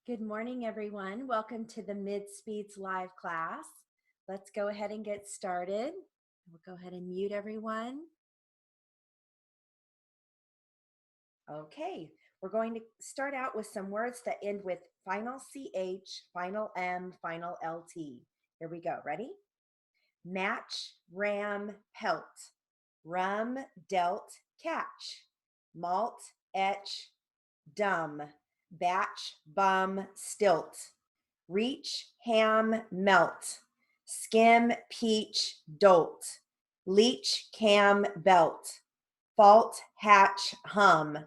Good morning, everyone. Welcome to the Mid-Speeds live class. Let's go ahead and get started. We'll go ahead and mute everyone. Okay, we're going to start out with some words that end with final CH, final M, final LT. Here we go. Ready? Match, ram, pelt. Rum, dealt, catch. Malt, etch, dumb. Batch, bum, stilt. Reach, ham, melt. Skim, peach, dolt. Leach, cam, belt. Fault, hatch, hum.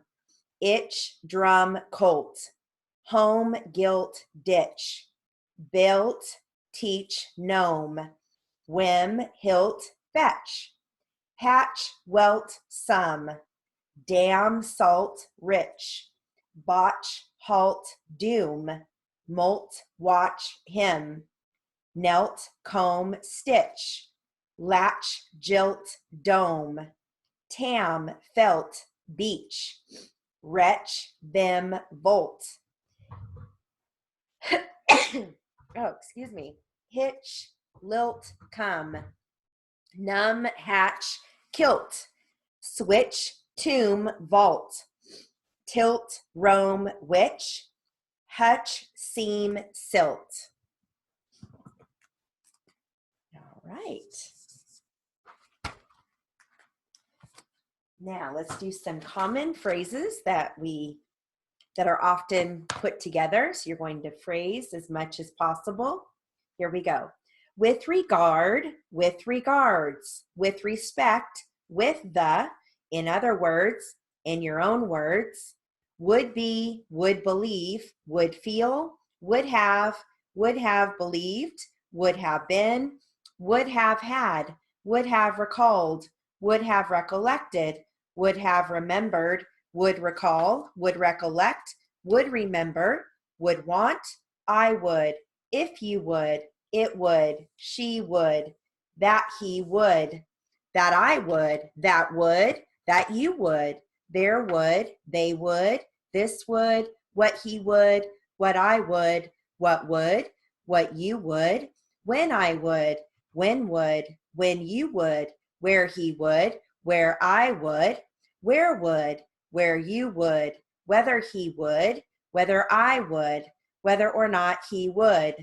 Itch, drum, colt. Home, guilt, ditch. Built, teach, gnome. Whim, hilt, fetch. Hatch, welt, some. Dam, salt, rich. Botch, halt, doom. Molt, watch, him. Knelt, comb, stitch. Latch, jilt, dome. Tam, felt, beach. Wretch, bim, volt. Oh, excuse me. Hitch, lilt, come. Numb, hatch, kilt. Switch, tomb, vault. Tilt, roam, witch. Hutch, seam, silt. All right. Now let's do some common phrases that are often put together. So you're going to phrase as much as possible. Here we go. With regard, with regards, with respect, with the, in other words, in your own words, would be, would believe, would feel, would have believed, would have been, would have had, would have recalled, would have recollected, would have remembered, would recall, would recollect, would remember, would want, I would, if you would, it would, she would, that he would, that I would, that you would, there would, they would, this would, what he would, what I would, what you would, when I would, when you would, where he would, where I would, where you would, whether he would, whether I would, whether or not he would,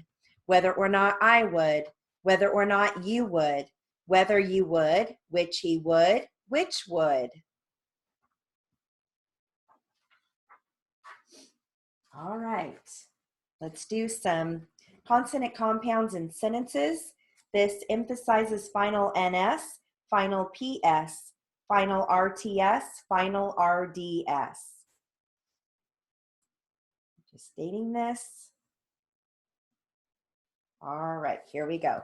whether or not I would, whether or not you would, whether you would, which he would, which would. All right, let's do some consonant compounds in sentences. This emphasizes final NS, final PS, final RTS, final RDS. Just stating this. All right, here we go.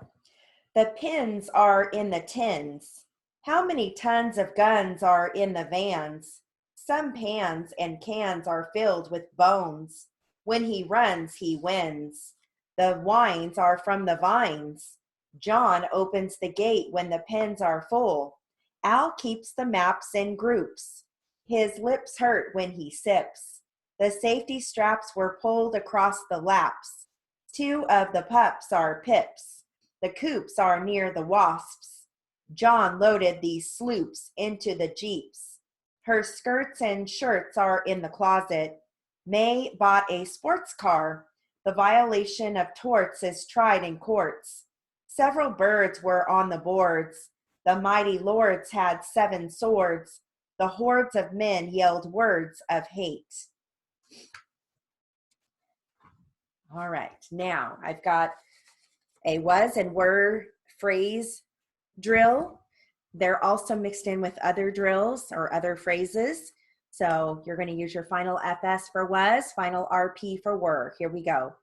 The pins are in the tins. How many tons of guns are in the vans? Some pans and cans are filled with bones. When he runs, he wins. The wines are from the vines. John opens the gate when the pens are full. Al keeps the maps in groups. His lips hurt when he sips. The safety straps were pulled across the laps. 2 of the pups are pips. The coops are near the wasps. John loaded these sloops into the jeeps. Her skirts and shirts are in the closet. May bought a sports car. The violation of torts is tried in courts. Several birds were on the boards. The mighty lords had 7 swords. The hordes of men yelled words of hate. All right, now I've got a was and were phrase drill. They're also mixed in with other drills or other phrases. So you're going to use your final FS for was, final RP for were. Here we go.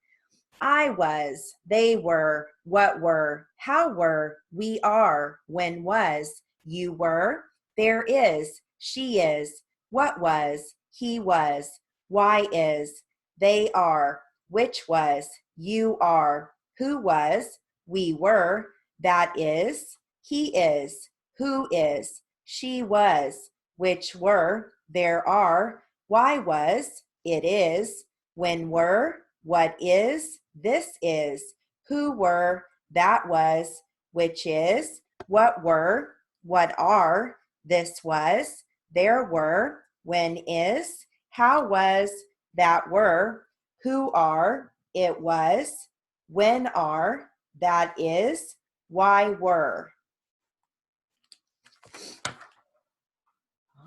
I was, they were, what were, how were, we are, when was, you were, there is, she is, what was, he was, why is, they are, which was, you are, who was, we were, that is, he is, who is, she was, which were, there are, why was, it is, when were, what is, this is, who were, that was, which is, what were, what are, this was, there were, when is, how was, that were, who are, it was, when are, that is, why were.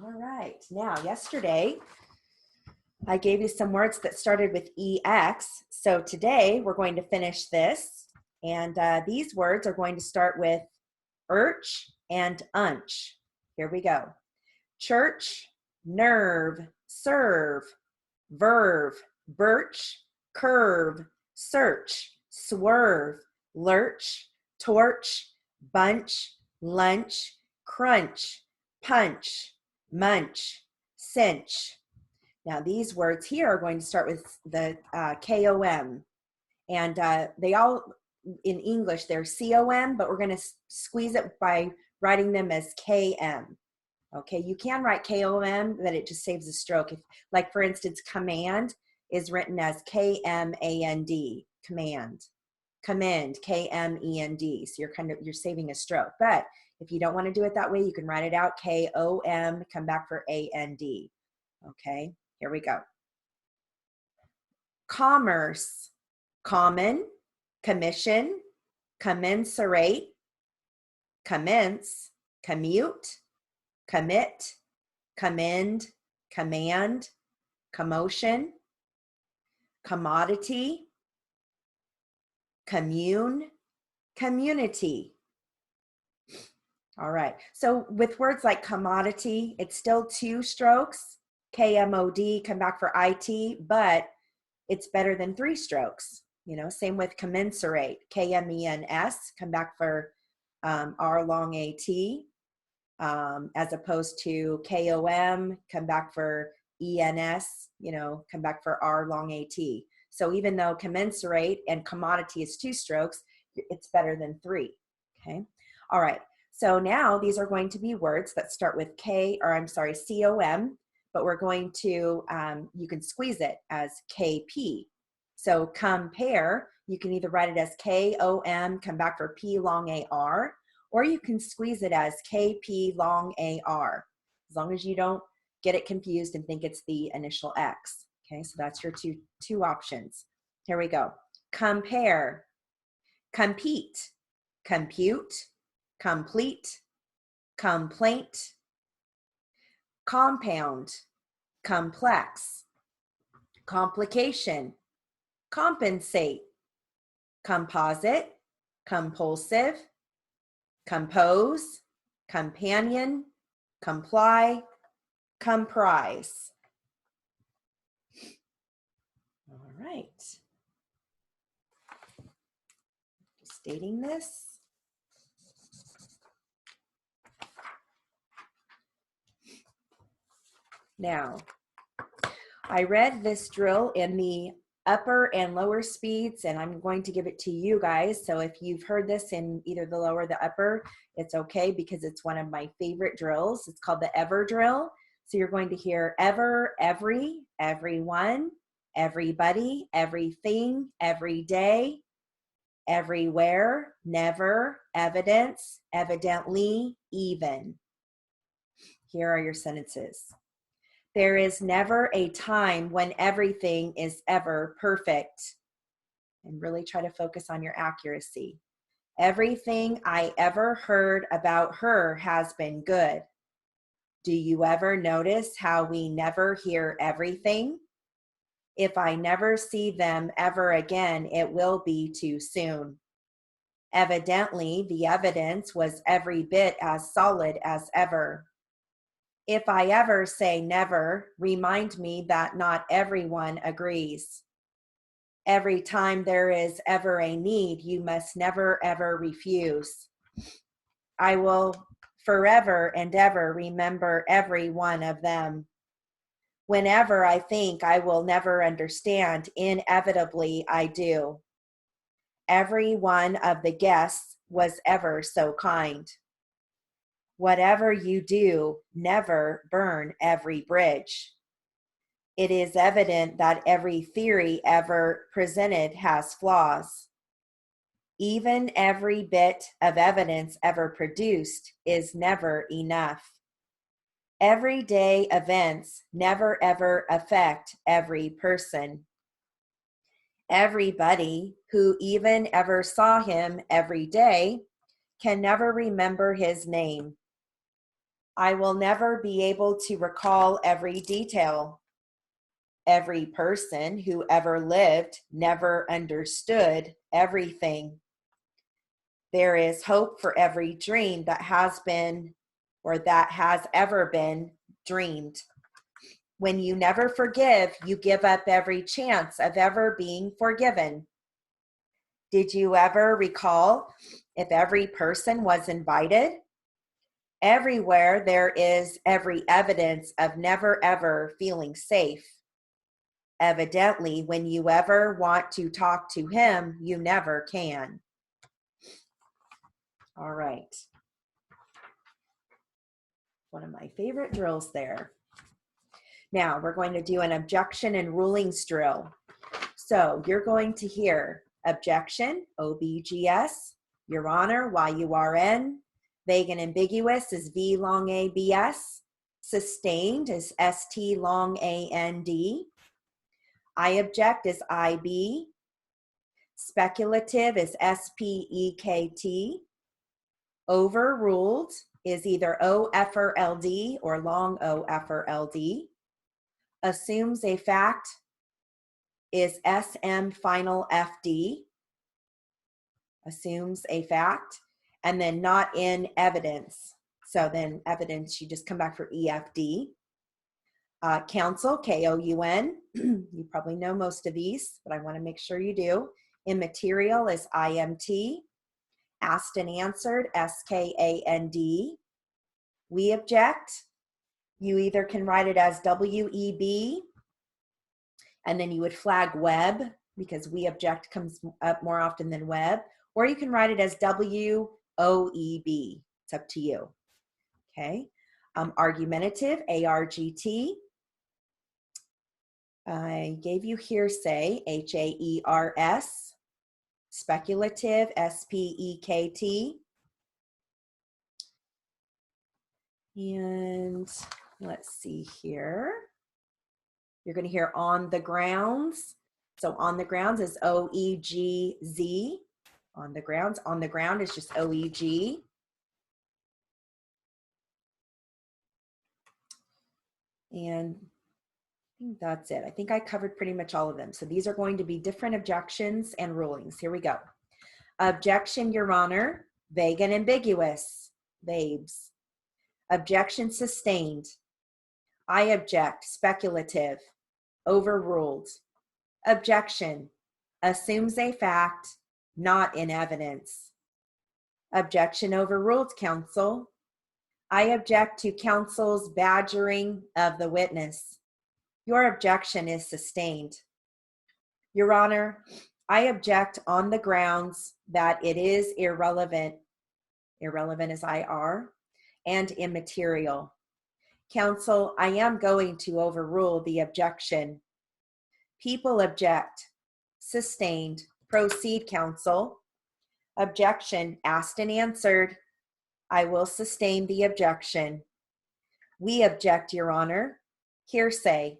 All right, now yesterday I gave you some words that started with EX. So today we're going to finish this. And these words are going to start with urch and unch. Here we go. Church, nerve, serve, verve, birch, curve, search, swerve, lurch, torch, bunch, lunch, crunch, punch, munch, cinch. Now these words here are going to start with the KOM, and they all, in English, they're COM, but we're going to squeeze it by writing them as KM. Okay, you can write KOM, but it just saves a stroke. If, like for instance, command is written as KMAND, command. Commend, KMEND. So you're saving a stroke. But if you don't want to do it that way, you can write it out KOM, come back for AND. Okay, here we go. Commerce, common, commission, commensurate, commence, commute, commit, commend, command, commotion, commodity, commune, community. All right, so with words like commodity, it's still 2 strokes, KMOD, come back for IT, but it's better than 3 strokes. You know, same with commensurate, KMENS, come back for R long AT, as opposed to KOM, come back for ENS, you know, come back for R long AT. So even though commensurate and commodity is 2 strokes, it's better than 3, okay? All right, so now these are going to be words that start with COM, but we're going to, you can squeeze it as KP. So compare, you can either write it as KOM, come back for P long AR, or you can squeeze it as KP long AR, as long as you don't get it confused and think it's the initial X. Okay, so that's your two options. Here we go. Compare, compete, compute, complete, complaint, compound, complex, complication, compensate, composite, compulsive, compose, companion, comply, comprise. All right. Just stating this. Now, I read this drill in the upper and lower speeds, and I'm going to give it to you guys. So if you've heard this in either the lower or the upper, it's okay, because it's one of my favorite drills. It's called the ever drill. So you're going to hear ever, every, everyone, everybody, everything, every day, everywhere, never, evidence, evidently, even. Here are your sentences. There is never a time when everything is ever perfect. And really try to focus on your accuracy. Everything I ever heard about her has been good. Do you ever notice how we never hear everything? If I never see them ever again, it will be too soon. Evidently, the evidence was every bit as solid as ever. If I ever say never, remind me that not everyone agrees. Every time there is ever a need, you must never ever refuse. I will forever and ever remember every one of them. Whenever I think I will never understand, inevitably I do. Every one of the guests was ever so kind. Whatever you do, never burn every bridge. It is evident that every theory ever presented has flaws. Even every bit of evidence ever produced is never enough. Everyday events never ever affect every person. Everybody who even ever saw him every day can never remember his name. I will never be able to recall every detail. Every person who ever lived never understood everything. There is hope for every dream that has been or that has ever been dreamed. When you never forgive, you give up every chance of ever being forgiven. Did you ever recall if every person was invited? Everywhere there is every evidence of never ever feeling safe. Evidently, when you ever want to talk to him, you never can. All right. One of my favorite drills there. Now we're going to do an objection and rulings drill. So you're going to hear objection, OBGS, Your Honor, YURN, vague and ambiguous is V long ABS, sustained is ST long AND, I object is IB, speculative is SPEKT, overruled is either OFRLD or long OFRLD, assumes a fact is SM final FD, assumes a fact, and then not in evidence. So then evidence, you just come back for EFD. Counsel, KOUN, you probably know most of these, but I want to make sure you do. Immaterial is IMT. Asked and answered, SKAND. We object. You either can write it as WEB, and then you would flag web, because we object comes up more often than web, or you can write it as WOEB. It's up to you. Okay. Argumentative, ARGT. I gave you hearsay, HAERS. Speculative, SPEKT. And let's see here. You're going to hear on the grounds. So on the grounds is OEGZ. On the grounds. On the ground is just OEG. And I think that's it. I think I covered pretty much all of them. So these are going to be different objections and rulings. Here we go. Objection, Your Honor, vague and ambiguous, VABES. Objection sustained. I object, speculative, overruled. Objection, assumes a fact, not in evidence. Objection overruled, counsel. I object to counsel's badgering of the witness. Your objection is sustained. Your Honor, I object on the grounds that it is irrelevant is IR, and immaterial. Counsel, I am going to overrule the objection. People object. Sustained. Proceed, counsel. Objection asked and answered. I will sustain the objection. We object, Your Honor. Hearsay.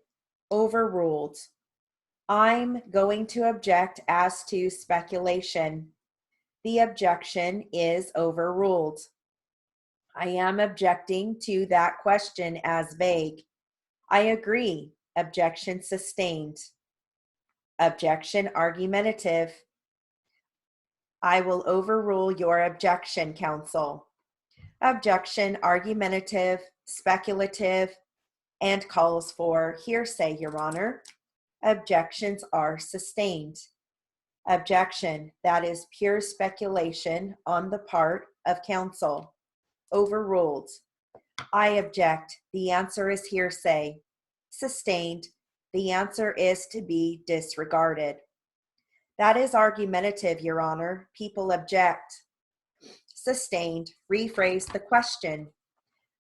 Overruled. I'm going to object as to speculation. The objection is overruled. I am objecting to that question as vague. I agree. Objection sustained. Objection argumentative. I will overrule your objection, counsel. Objection argumentative, speculative, and calls for hearsay, Your Honor. Objections are sustained. Objection, that is pure speculation on the part of counsel. Overruled. I object. The answer is hearsay. Sustained. The answer is to be disregarded. That is argumentative, Your Honor. People object. Sustained. Rephrase the question.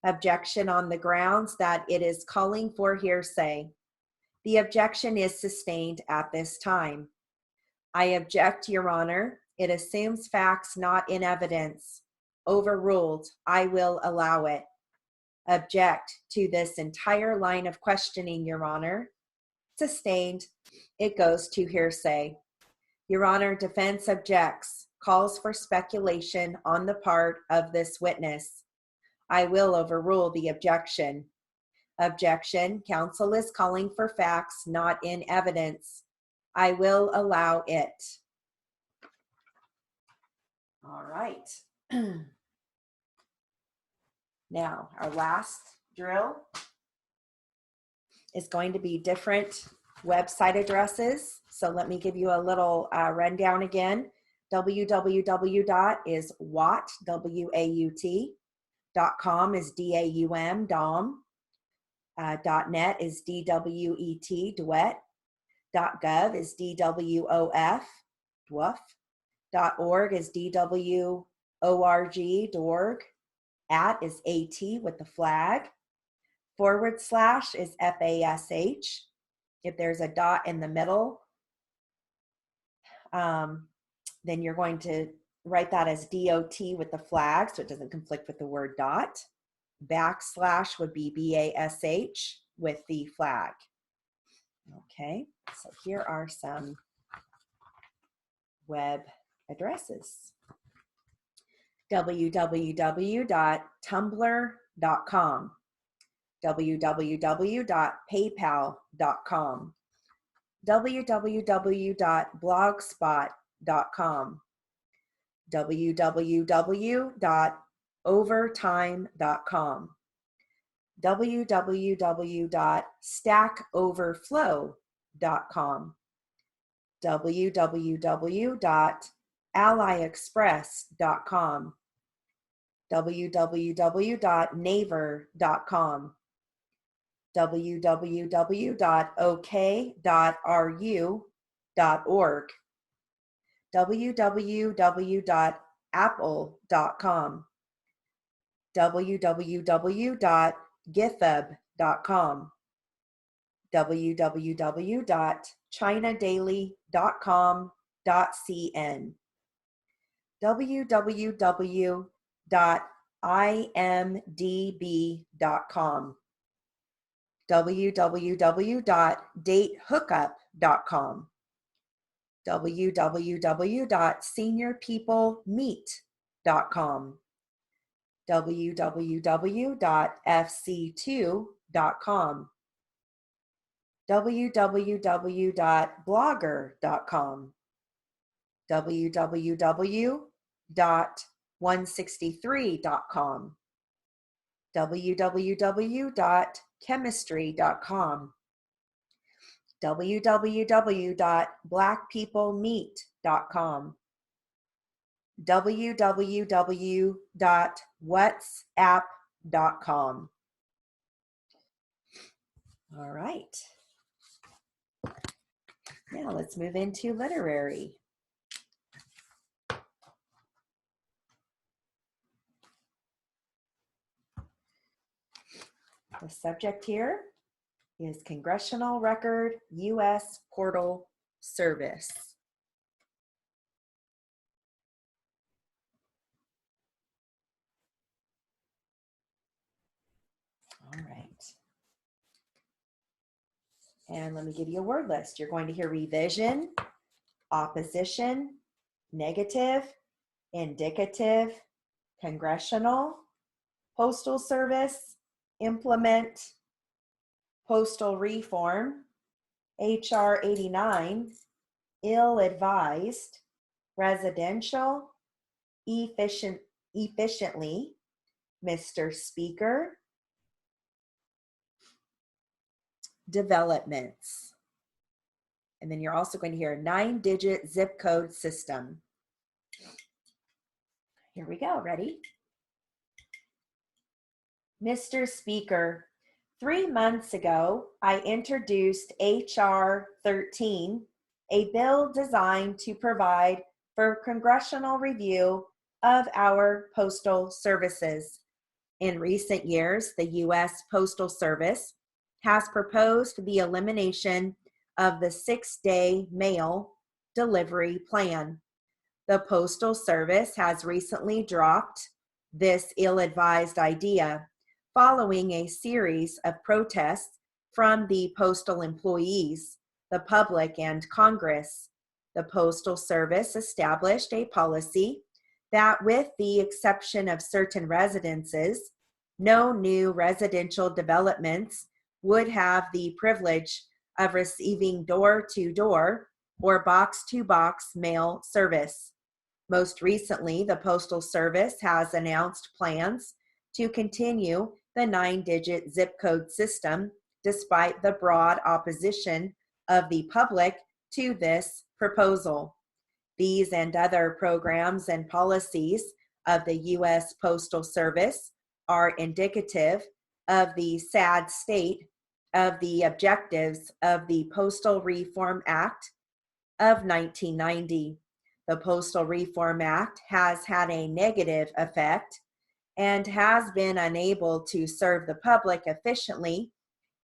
Objection on the grounds that it is calling for hearsay. The objection is sustained at this time. I object, Your Honor. It assumes facts not in evidence. Overruled. I will allow it. Object to this entire line of questioning, Your Honor. Sustained. It goes to hearsay. Your Honor, defense objects. Calls for speculation on the part of this witness. I will overrule the objection. Objection. Counsel is calling for facts not in evidence. I will allow it. All right. Now, our last drill is going to be different website addresses. So let me give you a little rundown again. www is waut, W-A-U-T.com is D-A-U-M, DOM. .net is D-W-E-T, duet. .gov is D-W-O-F, dwoof. .org is D-W-O-R-G, dorg. @ is A-T with the flag. / is F-A-S-H. If there's a dot in the middle, then you're going to write that as D-O-T with the flag so it doesn't conflict with the word dot. / would be B-A-S-H with the flag. Okay, so here are some web addresses. www.tumblr.com, www.paypal.com, www.blogspot.com, www.overtime.com, www.stackoverflow.com, www.allyexpress.com, www.naver.com, www.ok.ru.org, www.apple.com, www.github.com, www.chinadaily.com.cn, www.imdb.com, www.datehookup.com, www.seniorpeoplemeet.com, www.fc2.com, www.blogger.com, www.163.com, www.chemistry.com, www.blackpeoplemeet.com, www.whatsapp.com. All right. Now let's move into literary. The subject here is Congressional Record U.S. Portal Service. All right. And let me give you a word list. You're going to hear revision, opposition, negative, indicative, congressional, postal service, implement, postal reform, HR 89, ill-advised, residential, efficiently, Mr. Speaker, developments. And then you're also going to hear a 9-digit zip code system. Here we go. Ready? Mr. Speaker, 3 months ago, I introduced HR 13, a bill designed to provide for congressional review of our postal services. In recent years, the U.S. Postal Service has proposed the elimination of the 6-day mail delivery plan. The Postal Service has recently dropped this ill-advised idea following a series of protests from the postal employees, the public, and Congress. The Postal Service established a policy that, with the exception of certain residences, no new residential developments would have the privilege of receiving door-to-door or box-to-box mail service. Most recently, the Postal Service has announced plans to continue the 9-digit zip code system despite the broad opposition of the public to this proposal. These and other programs and policies of the U.S. Postal Service are indicative of the sad state of the objectives of the Postal Reform Act of 1990. The Postal Reform Act has had a negative effect and has been unable to serve the public efficiently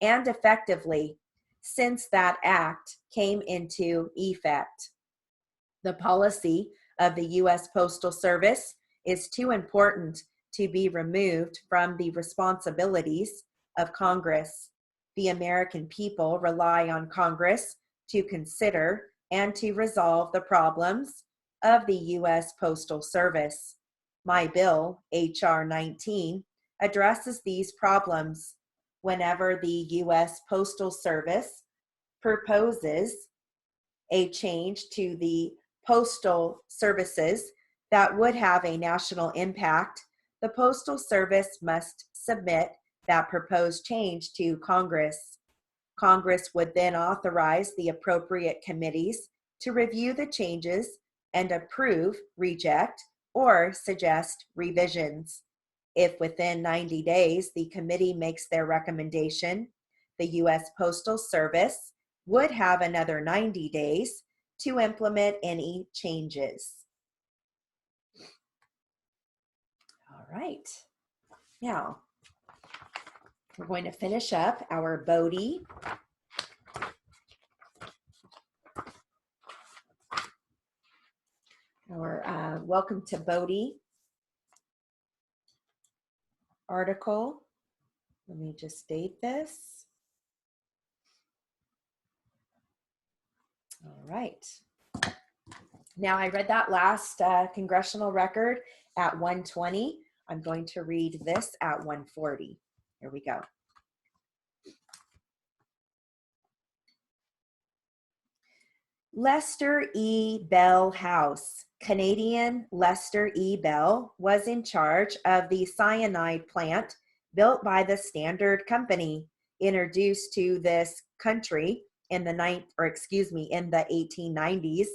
and effectively since that act came into effect. The policy of the U.S. Postal Service is too important to be removed from the responsibilities of Congress. The American people rely on Congress to consider and to resolve the problems of the U.S. Postal Service. My bill, H.R. 19, addresses these problems. Whenever the U.S. Postal Service proposes a change to the postal services that would have a national impact, the Postal Service must submit that proposed change to Congress. Congress would then authorize the appropriate committees to review the changes and approve, reject, or suggest revisions. If within 90 days the committee makes their recommendation, the U.S. Postal Service would have another 90 days to implement any changes. All right. Now, we're going to finish up our Bodie. Our Welcome to Bodie article. Let me just date this. All right. Now, I read that last congressional record at 1:20. I'm going to read this at 1:40. Here we go. Lester E. Bell House. Canadian Lester E. Bell was in charge of the cyanide plant built by the Standard Company, introduced to this country in the 1890s.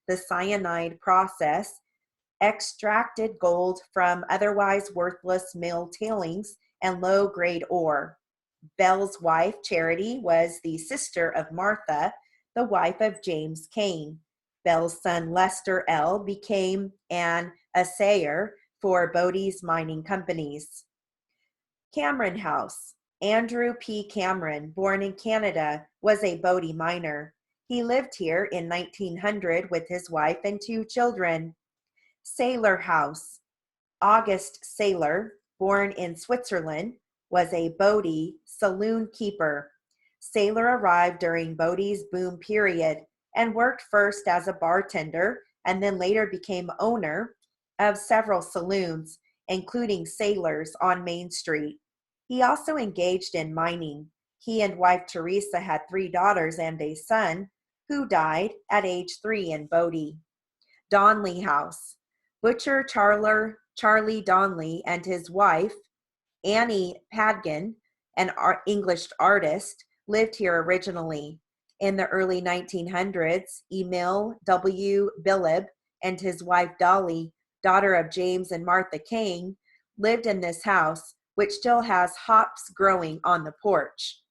The cyanide process extracted gold from otherwise worthless mill tailings and low-grade ore. Bell's wife, Charity, was the sister of Martha, the wife of James Cain. Bell's son, Lester L., became an assayer for Bodie's mining companies. Cameron House. Andrew P. Cameron, born in Canada, was a Bodie miner. He lived here in 1900 with his wife and 2 children. Sailor House. August Sailor, born in Switzerland, was a Bodie saloon keeper. Sailor arrived during Bodie's boom period and worked first as a bartender and then later became owner of several saloons, including Sailor's on Main Street. He also engaged in mining. He and wife Teresa had 3 daughters and a son who died at age 3 in Bodie. Donley House. Butcher Charlie Donley and his wife, Annie Padgan, an English artist, lived here originally. In the early 1900s, Emil W. Billib and his wife Dolly, daughter of James and Martha Cain, lived in this house, which still has hops growing on the porch.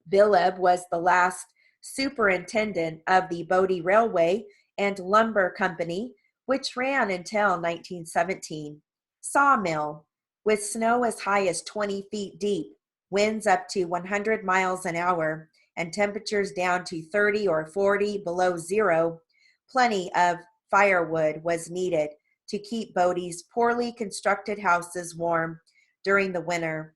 Billib was the last superintendent of the Bodie Railway and Lumber Company, which ran until 1917. Sawmill. With snow as high as 20 feet deep, winds up to 100 miles an hour, and temperatures down to 30 or 40 below zero, plenty of firewood was needed to keep Bodie's poorly constructed houses warm during the winter.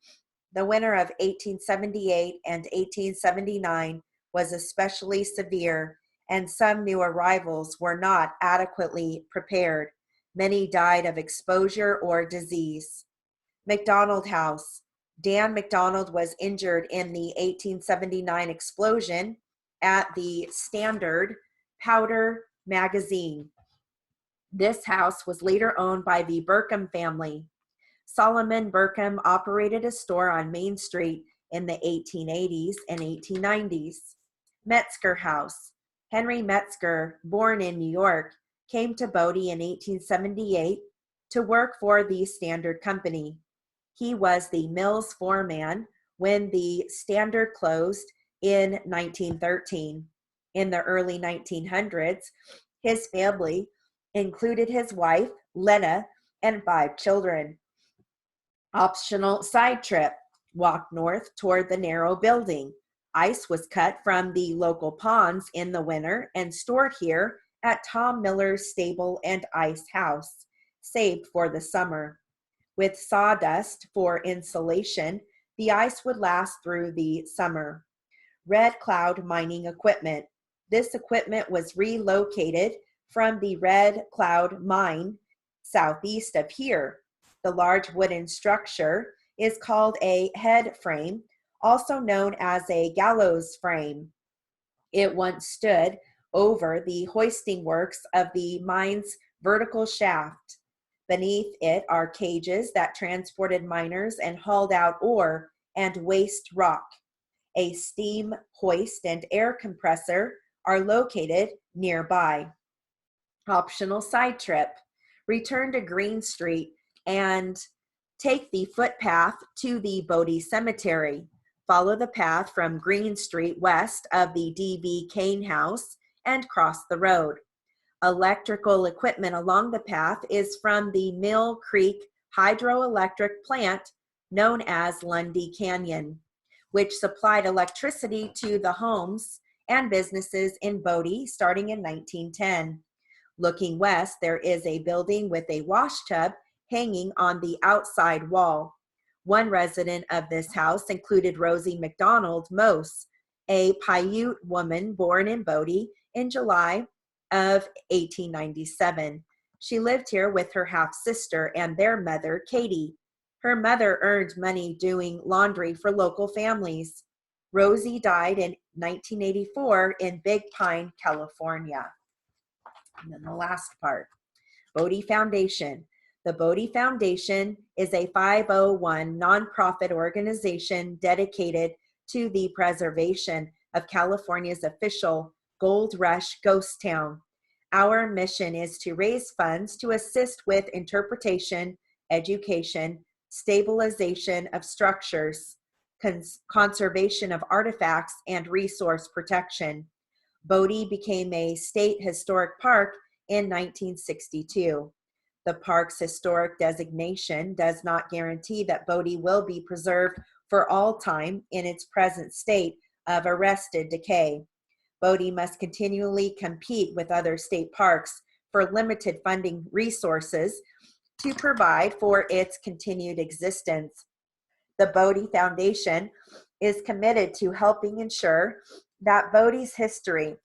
The winter of 1878 and 1879 was especially severe, and some new arrivals were not adequately prepared. Many died of exposure or disease. Mcdonald House. Dan McDonald was injured in the 1879 explosion at the Standard Powder Magazine. This house was later owned by the Burkham family. Solomon Burkham operated a store on Main Street in the 1880s and 1890s. Metzger House. Henry Metzger, born in New York, came to Bodie in 1878 to work for the Standard Company. He was the mill's foreman when the Standard closed in 1913. In the early 1900s, his family included his wife, Lena, and 5 children. Optional side trip. Walk north toward the narrow building. Ice was cut from the local ponds in the winter and stored here at Tom Miller's Stable and Ice House, saved for the summer. With sawdust for insulation, the ice would last through the summer. Red Cloud mining equipment. This equipment was relocated from the Red Cloud mine southeast of here. The large wooden structure is called a head frame, also known as a gallows frame. It once stood over the hoisting works of the mine's vertical shaft. Beneath it are cages that transported miners and hauled out ore and waste rock. A steam hoist and air compressor are located nearby. Optional side trip. Return to Green Street and take the footpath to the Bodie Cemetery. Follow the path from Green Street west of the D.B. Kane House and cross the road. Electrical equipment along the path is from the Mill Creek hydroelectric plant known as Lundy Canyon, which supplied electricity to the homes and businesses in Bodie starting in 1910. Looking west, there is a building with a wash tub hanging on the outside wall. One resident of this house included Rosie McDonald Mose, a Paiute woman born in Bodie in July of 1897. She lived here with her half-sister and their mother, Katie. Her mother earned money doing laundry for local families. Rosie died in 1984 in Big Pine, California. And then the last part, Bodie Foundation. The Bodie Foundation is a 501 nonprofit organization dedicated to the preservation of California's official Gold Rush ghost town. Our mission is to raise funds to assist with interpretation, education, stabilization of structures, conservation of artifacts, and resource protection. Bodie became a state historic park in 1962. The park's historic designation does not guarantee that Bodie will be preserved for all time in its present state of arrested decay. Bodie must continually compete with other state parks for limited funding resources to provide for its continued existence. The Bodie Foundation is committed to helping ensure that Bodie's history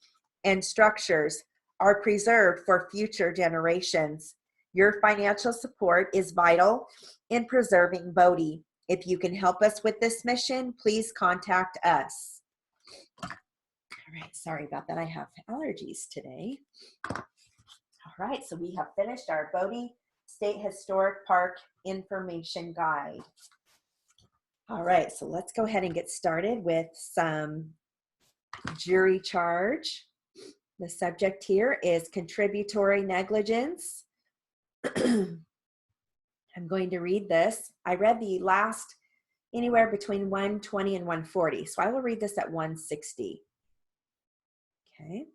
and structures are preserved for future generations. Your financial support is vital in preserving Bodie. If you can help us with this mission, please contact us. All right, sorry about that. I have allergies today. All right, so we have finished our Bodie State Historic Park Information Guide. All right, so let's go ahead and get started with some jury charge. The subject here is contributory negligence. I'm going to read this. I read the last anywhere between 120 and 140, so I will read this at 160. Okay.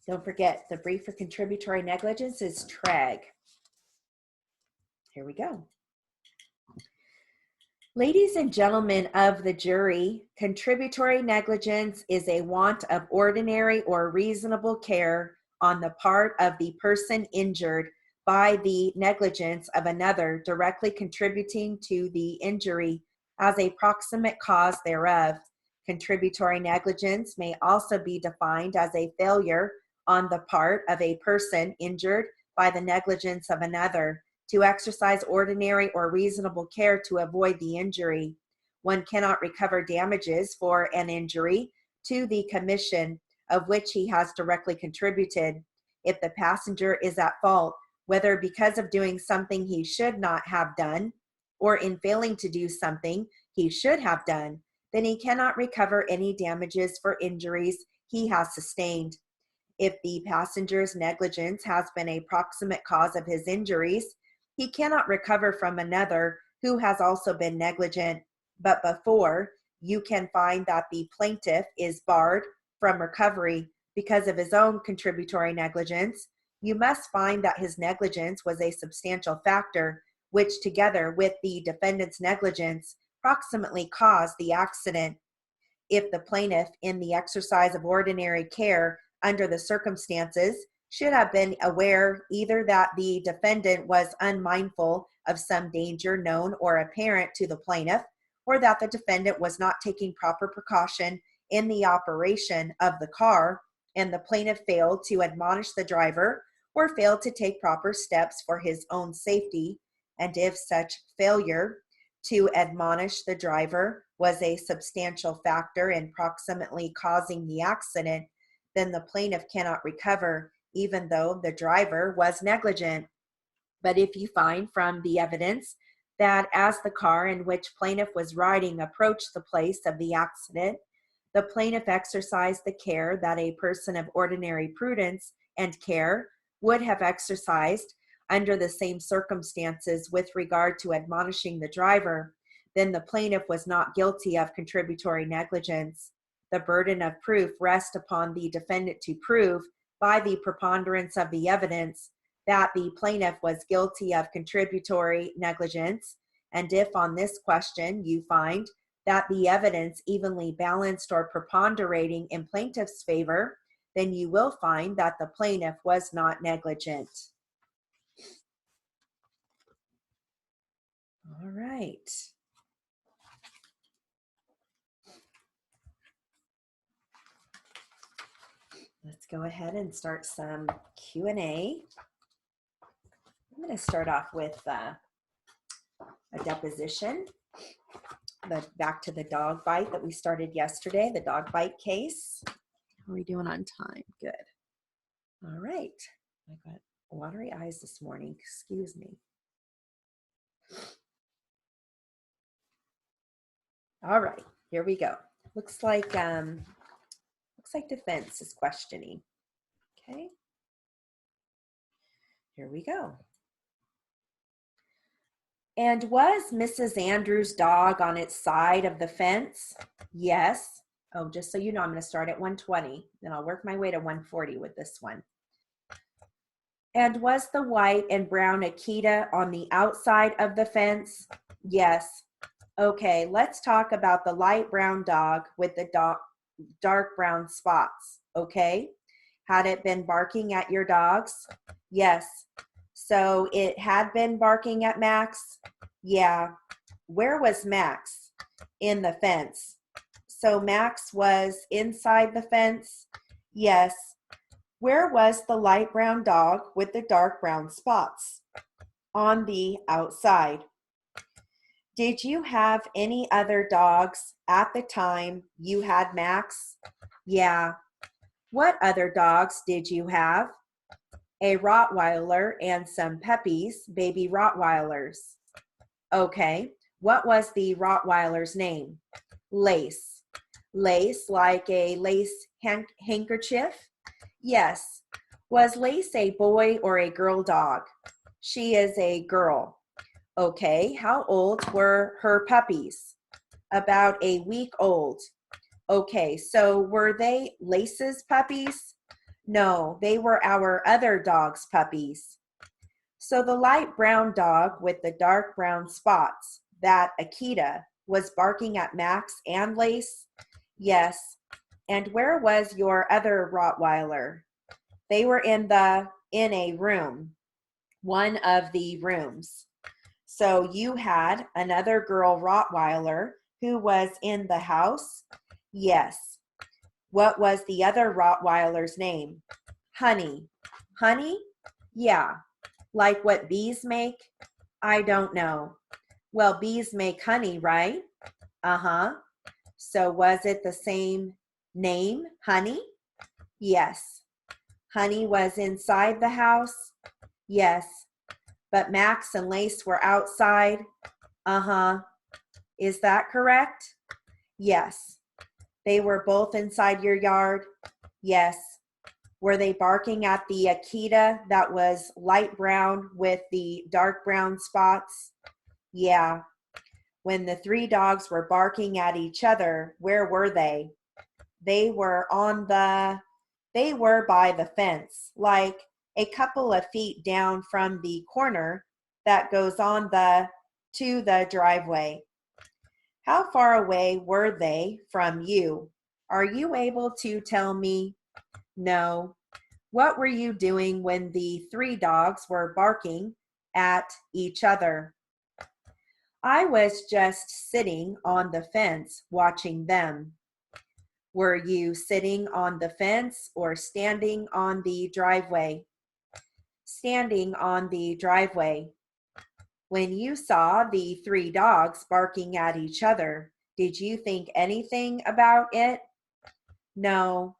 Don't forget, the brief for contributory negligence is TREG. Here we go. Ladies and gentlemen of the jury, contributory negligence is a want of ordinary or reasonable care on the part of the person injured by the negligence of another directly contributing to the injury as a proximate cause thereof. Contributory negligence may also be defined as a failure on the part of a person injured by the negligence of another to exercise ordinary or reasonable care to avoid the injury. One cannot recover damages for an injury to the commission of which he has directly contributed if the passenger is at fault, whether because of doing something he should not have done or in failing to do something he should have done, then he cannot recover any damages for injuries he has sustained. If the passenger's negligence has been a proximate cause of his injuries, he cannot recover from another who has also been negligent. But before you can find that the plaintiff is barred from recovery because of his own contributory negligence, you must find that his negligence was a substantial factor, which together with the defendant's negligence proximately caused the accident. If the plaintiff, in the exercise of ordinary care under the circumstances, should have been aware either that the defendant was unmindful of some danger known or apparent to the plaintiff, or that the defendant was not taking proper precaution in the operation of the car, and the plaintiff failed to admonish the driver or failed to take proper steps for his own safety, and if such failure to admonish the driver was a substantial factor in proximately causing the accident, then the plaintiff cannot recover, even though the driver was negligent. But if you find from the evidence that as the car in which plaintiff was riding approached the place of the accident, the plaintiff exercised the care that a person of ordinary prudence and care would have exercised under the same circumstances with regard to admonishing the driver, then the plaintiff was not guilty of contributory negligence. The burden of proof rests upon the defendant to prove, by the preponderance of the evidence, that the plaintiff was guilty of contributory negligence, and if on this question you find that the evidence evenly balanced or preponderating in plaintiff's favor, then you will find that the plaintiff was not negligent. All right. Let's go ahead and start some Q&A. I'm going to start off with a deposition. Back to the dog bite that we started yesterday, the dog bite case. How are we doing on time? Good. All right. I got watery eyes this morning. Excuse me. All right, here we go. Looks like defense is questioning. Okay. Here we go. And was Mrs. Andrews' dog on its side of the fence? Yes. Oh, just so you know, I'm going to start at 120, then I'll work my way to 140 with this one. And was the white and brown Akita on the outside of the fence? Yes. Okay, let's talk about the light brown dog with the dark brown spots, okay? Had it been barking at your dogs? Yes. So it had been barking at Max? Yeah. Where was Max? In the fence. So Max was inside the fence? Yes. Where was the light brown dog with the dark brown spots? On the outside. Did you have any other dogs at the time you had Max? Yeah. What other dogs did you have? A Rottweiler and some puppies, baby Rottweilers. Okay. What was the Rottweiler's name? Lace. Lace like a lace handkerchief? Yes. Was Lace a boy or a girl dog? She is a girl. Okay, how old were her puppies? About a week old. Okay, so were they Lace's puppies? No, they were our other dog's puppies. So the light brown dog with the dark brown spots, that Akita was barking at Max and Lace? Yes. And where was your other Rottweiler? They were in a room, one of the rooms. So you had another girl Rottweiler who was in the house? Yes. What was the other Rottweiler's name? Honey. Honey? Yeah. Like what bees make? I don't know. Well, bees make honey, right? Uh-huh. So was it the same name, Honey? Yes. Honey was inside the house? Yes. But Max and Lace were outside? Uh-huh. Is that correct? Yes. They were both inside your yard? Yes. Were they barking at the Akita that was light brown with the dark brown spots? Yeah. When the three dogs were barking at each other, where were they? They were by the fence, like a couple of feet down from the corner that goes on to the driveway. How far away were they from you? Are you able to tell me? No. What were you doing when the three dogs were barking at each other? I was just sitting on the fence watching them. Were you sitting on the fence or standing on the driveway? Standing on the driveway. When you saw the three dogs barking at each other, did you think anything about it? No.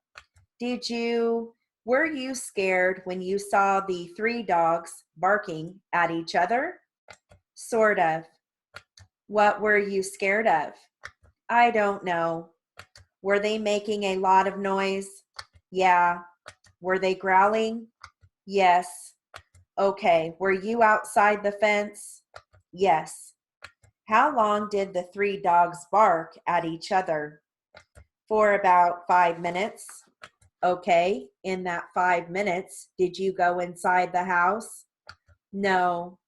Were you scared when you saw the three dogs barking at each other? Sort of. What were you scared of? I don't know. Were they making a lot of noise? Yeah. Were they growling? Yes. Okay. Were you outside the fence? Yes. How long did the three dogs bark at each other? For about 5 minutes. Okay. In that 5 minutes, did you go inside the house? No.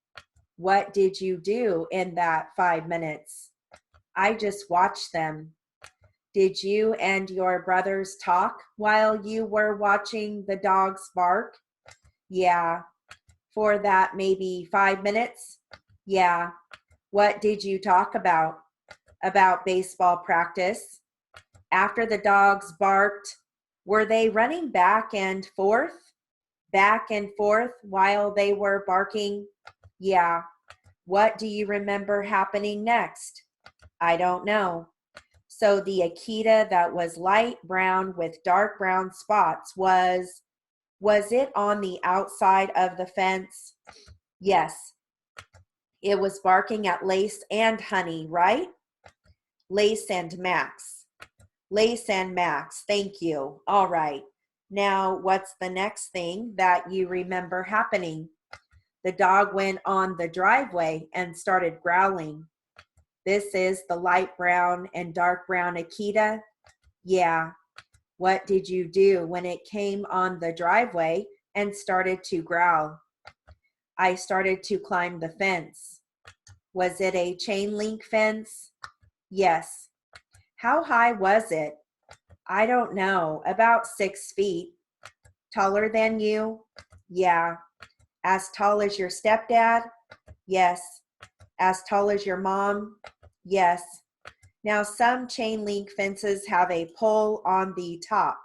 What did you do in that 5 minutes? I just watched them. Did you and your brothers talk while you were watching the dogs bark? Yeah. For that maybe 5 minutes? Yeah. What did you talk about? About baseball practice. After the dogs barked, were they running back and forth? Back and forth while they were barking? Yeah. What do you remember happening next? I don't know. So the Akita that was light brown with dark brown spots was it on the outside of the fence? Yes. It was barking at Lace and Honey, right? Lace and Max. Lace and Max. Thank you. All right. Now, what's the next thing that you remember happening? The dog went on the driveway and started growling. This is the light brown and dark brown Akita? Yeah. What did you do when it came on the driveway and started to growl? I started to climb the fence. Was it a chain link fence? Yes. How high was it? I don't know, about 6 feet. Taller than you? Yeah. As tall as your stepdad? Yes. As tall as your mom? Yes. Now some chain link fences have a pole on the top.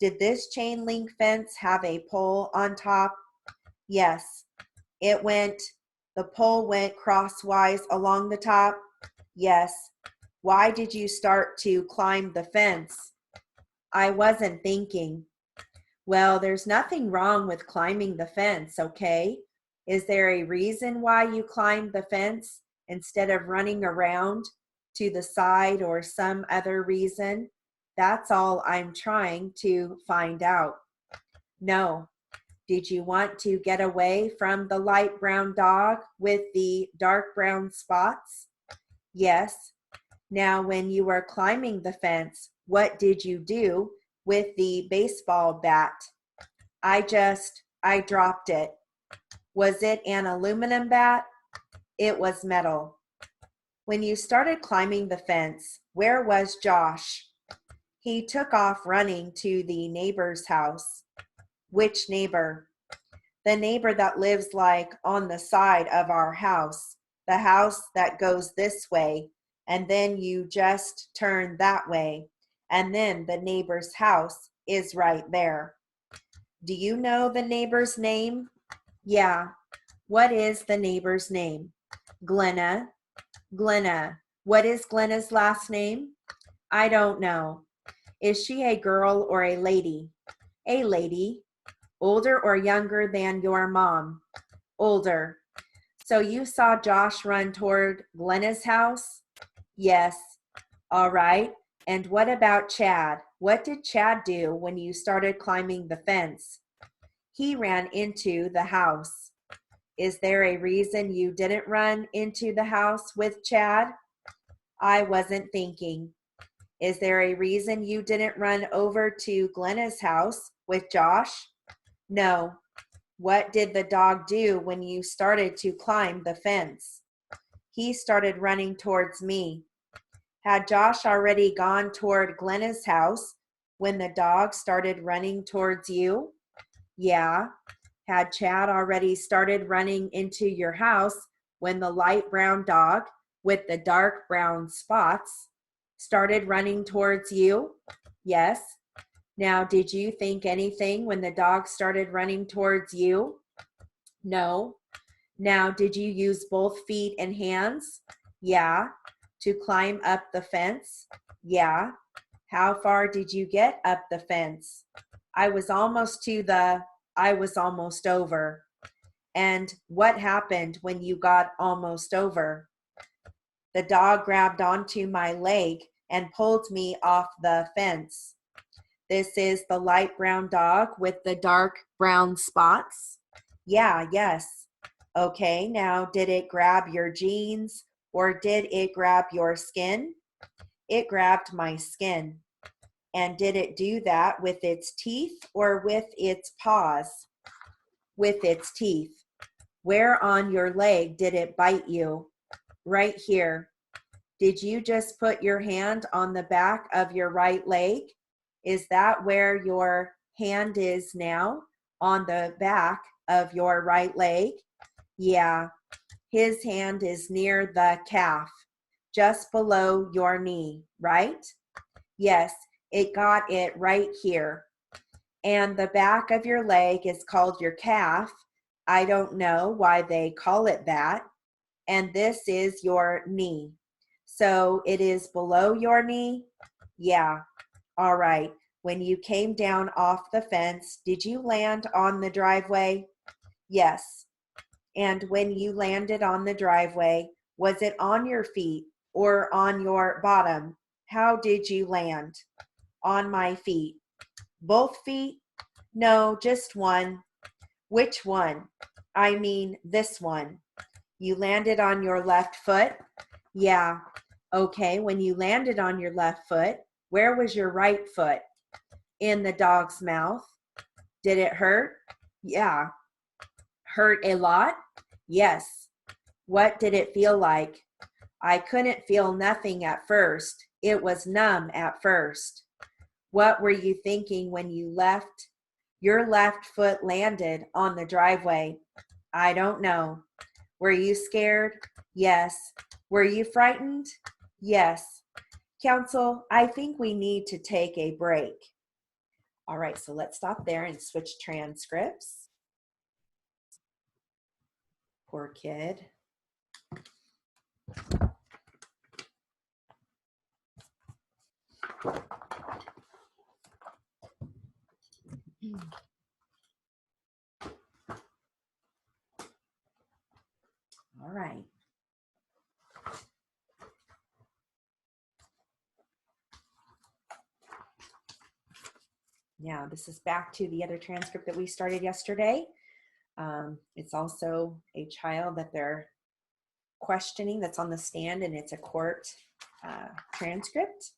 Did this chain link fence have a pole on top? Yes. The pole went crosswise along the top? Yes. Why did you start to climb the fence? I wasn't thinking. Well, there's nothing wrong with climbing the fence, okay? Is there a reason why you climbed the fence instead of running around to the side or some other reason? That's all I'm trying to find out. No. Did you want to get away from the light brown dog with the dark brown spots? Yes. Now, when you were climbing the fence, what did you do with the baseball bat? I dropped it. Was it an aluminum bat? It was metal. When you started climbing the fence, where was Josh? He took off running to the neighbor's house. Which neighbor? The neighbor that lives like on the side of our house, the house that goes this way, and then you just turn that way, and then the neighbor's house is right there. Do you know the neighbor's name? Yeah. What is the neighbor's name? Glenna. Glenna. What is Glenna's last name? I don't know. Is she a girl or a lady? A lady. Older or younger than your mom? Older. So you saw Josh run toward Glenna's house? Yes. All right. And what about Chad? What did Chad do when you started climbing the fence? He ran into the house. Is there a reason you didn't run into the house with Chad? I wasn't thinking. Is there a reason you didn't run over to Glenna's house with Josh? No. What did the dog do when you started to climb the fence? He started running towards me. Had Josh already gone toward Glenna's house when the dog started running towards you? Yeah. Had Chad already started running into your house when the light brown dog with the dark brown spots started running towards you? Yes. Now, did you think anything when the dog started running towards you? No. Now, did you use both feet and hands? Yeah. To climb up the fence? Yeah. How far did you get up the fence? I was almost over. And what happened when you got almost over? The dog grabbed onto my leg and pulled me off the fence. This is the light brown dog with the dark brown spots? Yeah, yes. Okay, now did it grab your jeans or did it grab your skin? It grabbed my skin. And did it do that with its teeth or with its paws? With its teeth. Where on your leg did it bite you? Right here. Did you just put your hand on the back of your right leg? Is that where your hand is now? On the back of your right leg? Yeah. His hand is near the calf, just below your knee, right? Yes, it got it right here. And the back of your leg is called your calf. I don't know why they call it that. And this is your knee. So it is below your knee? Yeah. All right. When you came down off the fence, did you land on the driveway? Yes. And when you landed on the driveway, was it on your feet or on your bottom? How did you land? On my feet. Both feet? No, just one. Which one? I mean this one. You landed on your left foot? Yeah. Okay, when you landed on your left foot, where was your right foot? In the dog's mouth. Did it hurt? Yeah. Hurt a lot? Yes. What did it feel like? I couldn't feel nothing at first. It was numb at first. What were you thinking when you left? Your left foot landed on the driveway. I don't know. Were you scared? Yes. Were you frightened? Yes. Counsel, I think we need to take a break. All right, so let's stop there and switch transcripts. Poor kid. All right. Now, this is back to the other transcript that we started yesterday. It's also a child that they're questioning that's on the stand, and it's a court transcript.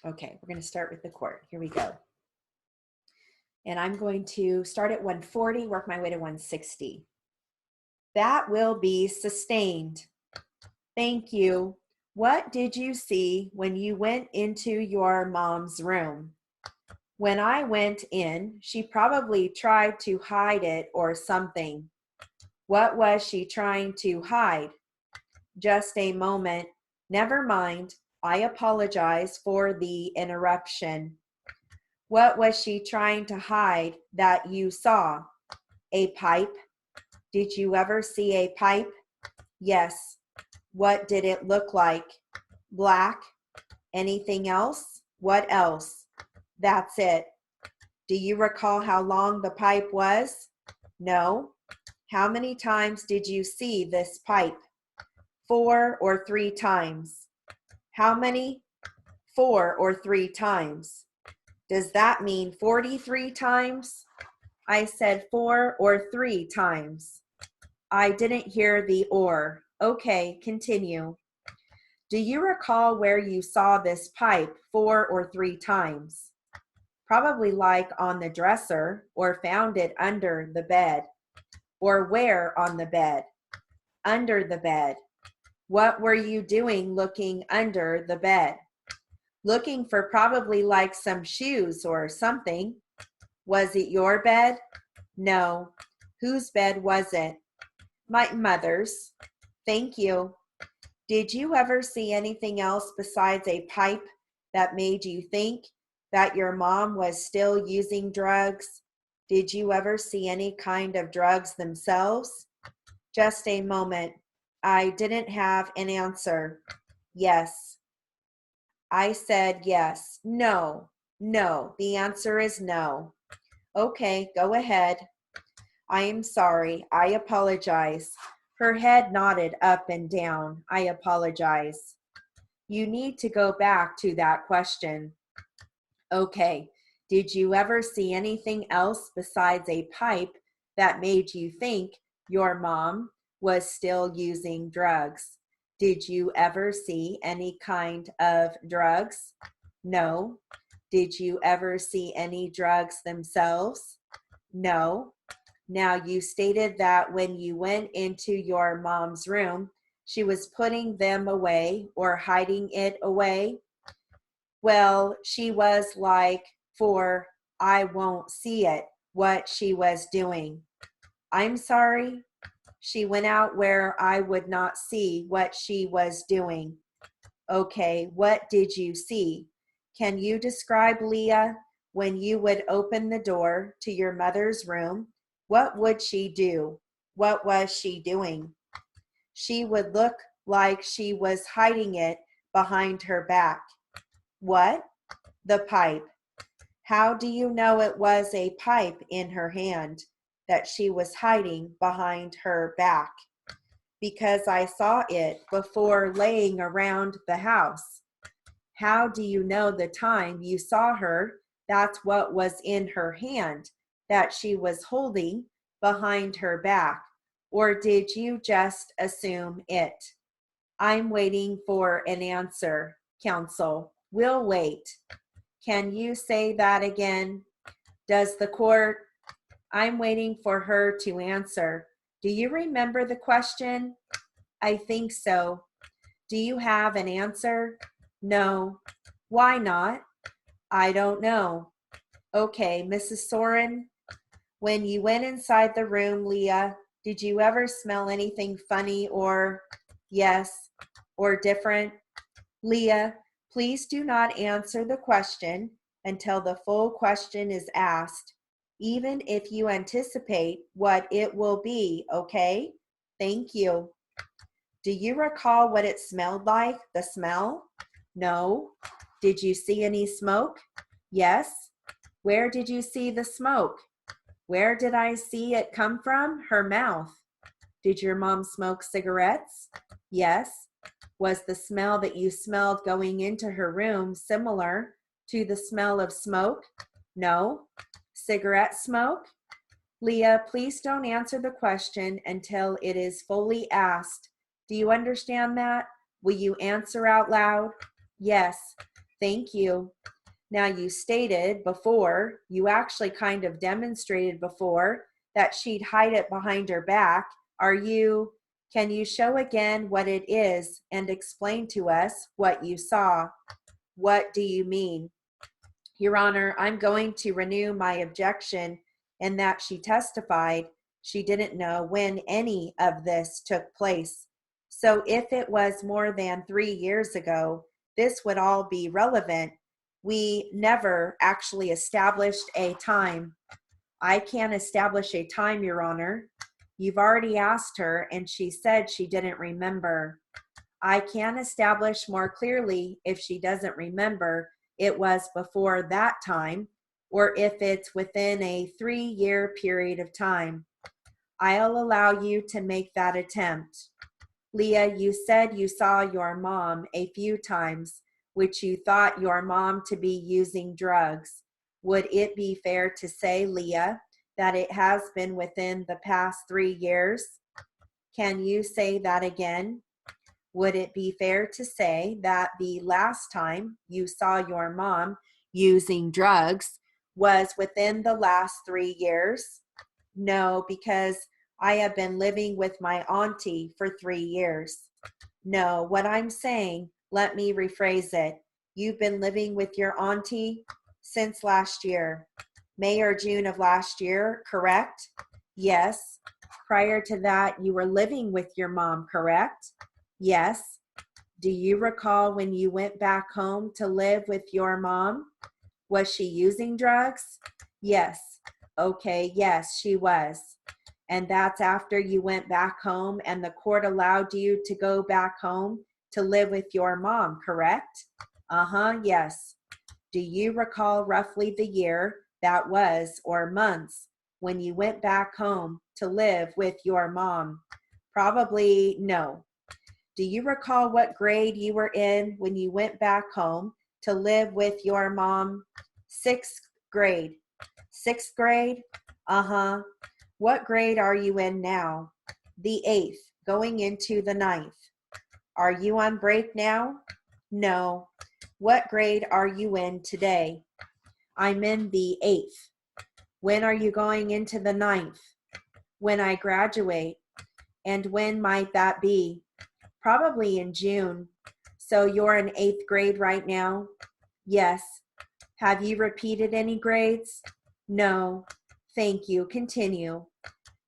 Okay, we're going to start with the court. Here we go. And I'm going to start at 140, work my way to 160. That will be sustained. Thank you. What did you see when you went into your mom's room? When I went in, she probably tried to hide it or something. What was she trying to hide? Just a moment. Never mind. I apologize for the interruption. What was she trying to hide that you saw? A pipe. Did you ever see a pipe? Yes. What did it look like? Black. Anything else? What else? That's it. Do you recall how long the pipe was? No. How many times did you see this pipe? 4 or 3 times. How many? 4 or 3 times. Does that mean 43 times? I said 4 or 3 times. I didn't hear the or. Okay, continue. Do you recall where you saw this pipe 4 or 3 times? Probably like on the dresser, or found it under the bed. Or where on the bed? Under the bed. What were you doing looking under the bed? Looking for probably like some shoes or something. Was it your bed? No. Whose bed was it? My mother's. Thank you. Did you ever see anything else besides a pipe that made you think that your mom was still using drugs? Did you ever see any kind of drugs themselves? Just a moment. I didn't have an answer. Yes. I said yes. No. No. The answer is no. Okay, go ahead. I am sorry. I apologize. Her head nodded up and down. I apologize. You need to go back to that question. Okay. Did you ever see anything else besides a pipe that made you think your mom was still using drugs? Did you ever see any kind of drugs? No. Did you ever see any drugs themselves? No. Now, you stated that when you went into your mom's room, she was putting them away or hiding it away. Well, she was like, for I won't see it, what she was doing. I'm sorry. She went out where I would not see what she was doing. Okay, what did you see? Can you describe, Leah, when you would open the door to your mother's room? What would she do? What was she doing? She would look like she was hiding it behind her back. What? The pipe. How do you know it was a pipe in her hand that she was hiding behind her back? Because I saw it before laying around the house. How do you know the time you saw her? That's what was in her hand that she was holding behind her back. Or did you just assume it? I'm waiting for an answer, counsel. We'll wait. Can you say that again? Does the court? I'm waiting for her to answer. Do you remember the question? I think so. Do you have an answer? No. Why not? I don't know. Okay, Mrs. Soren, when you went inside the room, Leah, did you ever smell anything funny or, yes, or different? Leah, please do not answer the question until the full question is asked, even if you anticipate what it will be, okay? Thank you. Do you recall what it smelled like, the smell? No. Did you see any smoke? Yes. Where did you see the smoke? Where did I see it come from? Her mouth. Did your mom smoke cigarettes? Yes. Was the smell that you smelled going into her room similar to the smell of smoke? No. Cigarette smoke? Leah, please don't answer the question until it is fully asked. Do you understand that? Will you answer out loud? Yes. Thank you. Now, you stated before, you actually kind of demonstrated before that she'd hide it behind her back. Can you show again what it is and explain to us what you saw? What do you mean? Your Honor, I'm going to renew my objection in that she testified she didn't know when any of this took place. So if it was more than 3 years ago, this would all be relevant. We never actually established a time. I can't establish a time, Your Honor. You've already asked her, and she said she didn't remember. I can establish more clearly if she doesn't remember it was before that time, or if it's within a 3-year period of time. I'll allow you to make that attempt. Leah, you said you saw your mom a few times, which you thought your mom to be using drugs. Would it be fair to say, Leah, that it has been within the past 3 years? Can you say that again? Would it be fair to say that the last time you saw your mom using drugs was within the last 3 years? No, because I have been living with my auntie for 3 years. No, what I'm saying, let me rephrase it. You've been living with your auntie since last year. May or June of last year, correct? Yes. Prior to that, you were living with your mom, correct? Yes. Do you recall when you went back home to live with your mom? Was she using drugs? Yes. Okay, yes, she was. And that's after you went back home and the court allowed you to go back home to live with your mom, correct? Yes. Do you recall roughly the year that was, or months, when you went back home to live with your mom? Probably no. Do you recall what grade you were in when you went back home to live with your mom? 6th grade. 6th grade? What grade are you in now? The 8th, going into the 9th. Are you on break now? No. What grade are you in today? I'm in the 8th. When are you going into the 9th? When I graduate. And when might that be? Probably in June. So you're in 8th grade right now? Yes. Have you repeated any grades? No. Thank you. Continue.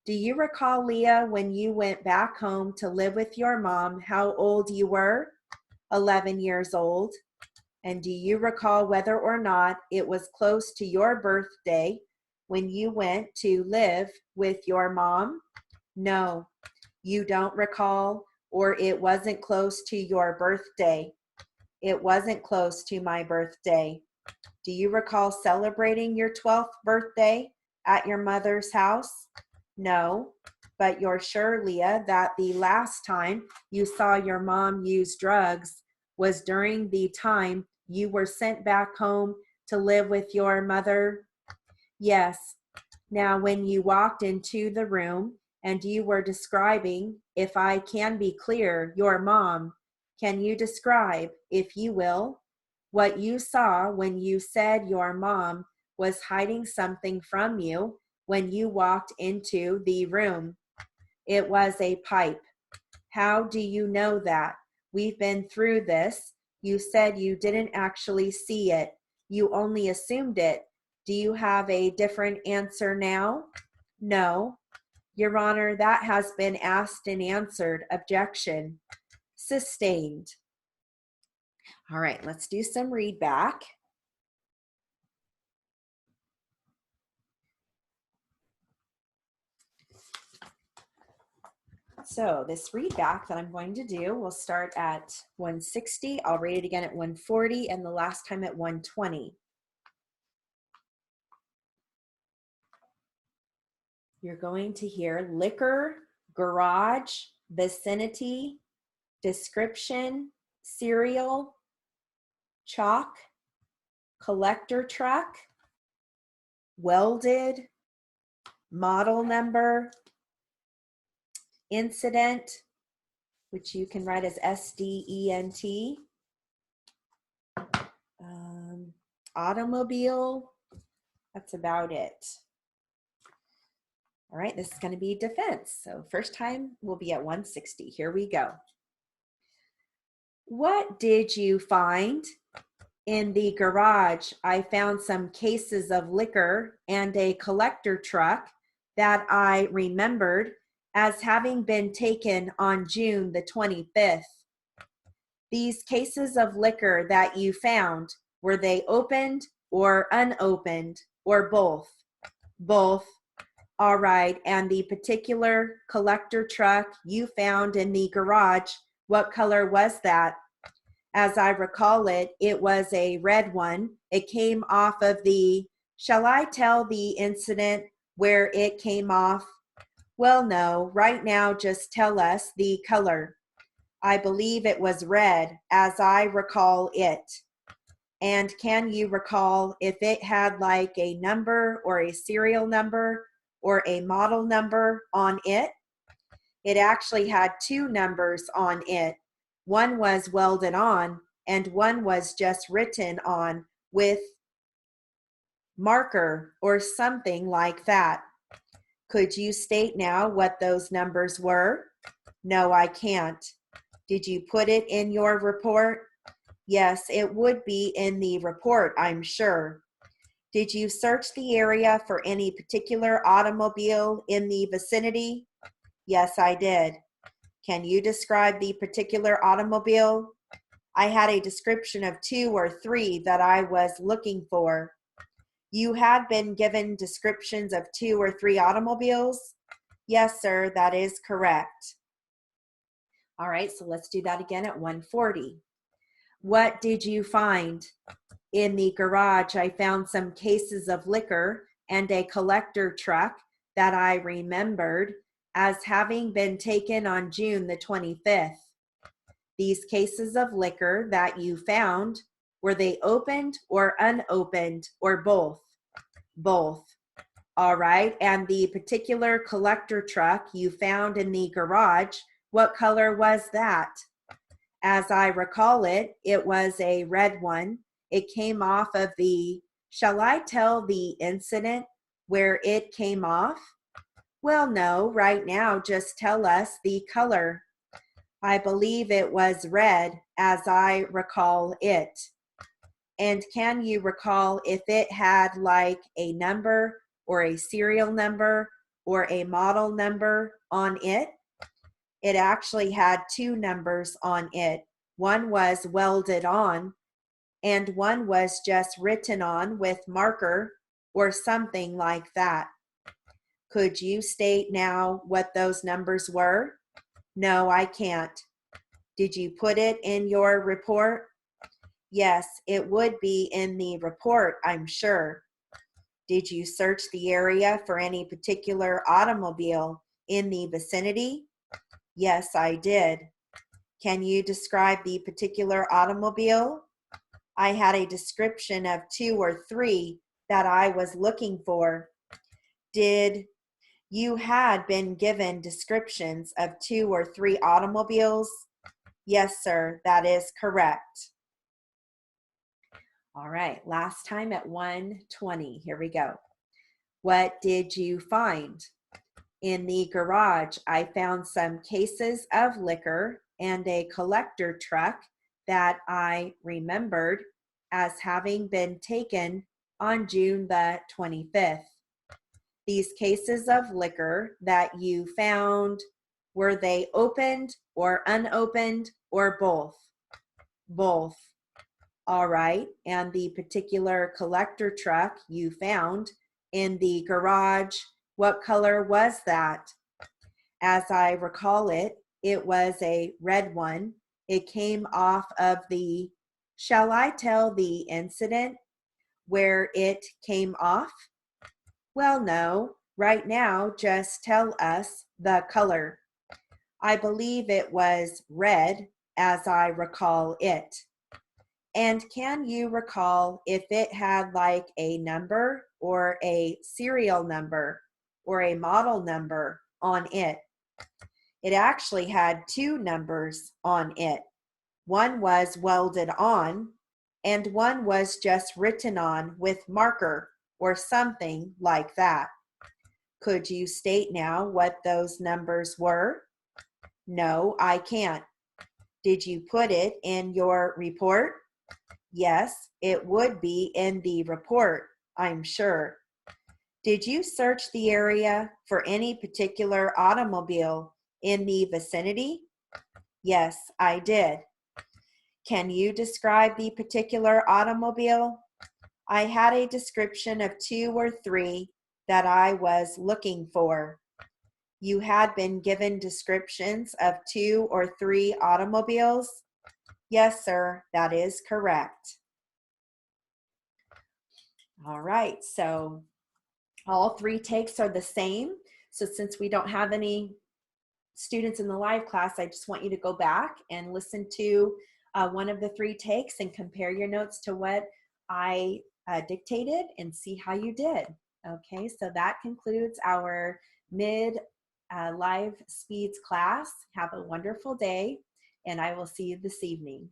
Do you recall, Leah, when you went back home to live with your mom, how old you were? 11 years old. And do you recall whether or not it was close to your birthday when you went to live with your mom? No. You don't recall, or it wasn't close to your birthday. It wasn't close to my birthday. Do you recall celebrating your 12th birthday at your mother's house? No, but you're sure, Leah, that the last time you saw your mom use drugs was during the time you were sent back home to live with your mother? Yes. Now, when you walked into the room and you were describing, if I can be clear, your mom, can you describe, if you will, what you saw when you said your mom was hiding something from you when you walked into the room? It was a pipe. How do you know that? We've been through this. You said you didn't actually see it. You only assumed it. Do you have a different answer now? No. Your Honor, that has been asked and answered. Objection. Sustained. All right, let's do some read back. So this read back that I'm going to do will start at 160. I'll read it again at 140 and the last time at 120. You're going to hear liquor, garage, vicinity, description, cereal, chalk, collector truck, welded, model number, incident, which you can write as SDENT, automobile, that's about it. All right, this is going to be defense. So first time will be at 160. Here we go. What did you find? In the garage, I found some cases of liquor and a collector truck that I remembered as having been taken on June the 25th. These cases of liquor that you found, were they opened or unopened or both? Both. All right, and the particular collector truck you found in the garage, what color was that? As I recall it, it was a red one. It came off of the, shall I tell the incident where it came off? Well, no, right now just tell us the color. I believe it was red, as I recall it. And can you recall if it had like a number or a serial number or a model number on it? It actually had two numbers on it. One was welded on and one was just written on with marker or something like that. Could you state now what those numbers were? No, I can't. Did you put it in your report? Yes, it would be in the report, I'm sure. Did you search the area for any particular automobile in the vicinity? Yes, I did. Can you describe the particular automobile? I had a description of 2 or 3 that I was looking for. You had been given descriptions of 2 or 3 automobiles? Yes, sir, that is correct. All right, so let's do that again at 140. What did you find? In the garage, I found some cases of liquor and a collector truck that I remembered as having been taken on June the 25th. These cases of liquor that you found, were they opened or unopened or both? Both. All right, and the particular collector truck you found in the garage, what color was that? As I recall it, it was a red one. It came off of the, shall I tell the incident where it came off? Well, no, right now, just tell us the color. I believe it was red, as I recall it. And can you recall if it had like a number or a serial number or a model number on it? It actually had 2 numbers on it. One was welded on and one was just written on with marker or something like that. Could you state now what those numbers were? No, I can't. Did you put it in your report? Yes, it would be in the report, I'm sure. Did you search the area for any particular automobile in the vicinity? Yes, I did. Can you describe the particular automobile? I had a description of 2 or 3 that I was looking for. Did you had been given descriptions of 2 or 3 automobiles? Yes, sir, that is correct. All right, last time at 120. Here we go. What did you find? In the garage, I found some cases of liquor and a collector truck that I remembered as having been taken on June the 25th. These cases of liquor that you found, were they opened or unopened or both? Both. All right, and the particular collector truck you found in the garage, what color was that? As I recall it, it was a red one. It came off of the, shall I tell the incident where it came off? Well, no, right now, just tell us the color. I believe it was red, as I recall it. And can you recall if it had like a number or a serial number or a model number on it? It actually had 2 numbers on it. One was welded on and one was just written on with marker or something like that. Could you state now what those numbers were? No, I can't. Did you put it in your report? Yes, it would be in the report, I'm sure. Did you search the area for any particular automobile in the vicinity? Yes, I did. Can you describe the particular automobile? I had a description of 2 or 3 that I was looking for. You had been given descriptions of 2 or 3 automobiles? Yes, sir, that is correct. All right, so all 3 takes are the same. So since we don't have any students in the live class, I just want you to go back and listen to one of the 3 takes and compare your notes to what I dictated and see how you did. Okay, so that concludes our mid live speeds class. Have a wonderful day, and I will see you this evening.